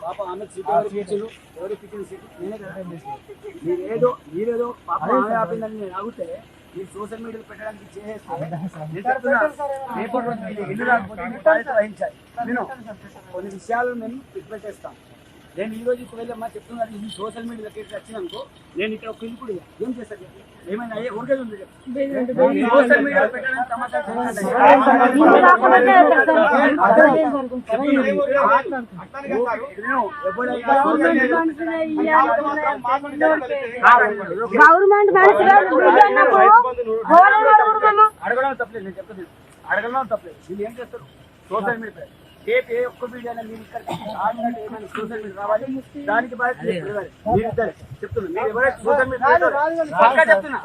పాప ఆమె సీట్ ఎవరు పిచ్చిన సీట్ నేనే కదా. మీరేదో పాప ఆమె ఆపిందని నేను ఆగితే మీరు సోషల్ మీడియాలో పెట్టడానికి చేసేస్తే ఇల్లు రాకపోతే వహించాలి. నేను కొన్ని విషయాలు మేము పెట్టేస్తాం. నేను ఈ రోజు వెళ్ళమ్మా చెప్తున్నాను, ఈ సోషల్ మీడియాలోకి వచ్చినానుకో నేను ఇక్కడ ఒక ఇల్లు కూడా ఏం చేస్తాను, ఏమైనా ఊరికేది ఉంది సోషల్ మీడియాలో పెట్టడానికి అడగడం తప్పలేదు. నేను చెప్తాను, అడగడం తప్పలేదు. వీళ్ళు ఏం చేస్తారు సోషల్ మీడియా రేపు ఏ ఒక్క వీడియో మీరు ఇక్కడ ఏమైనా సోషల్ మీడియా రావాలి, దానికి బాధ్యత చెప్తున్నా. మీరు ఎవరైతే సోషల్ మీడియా చెప్తున్నా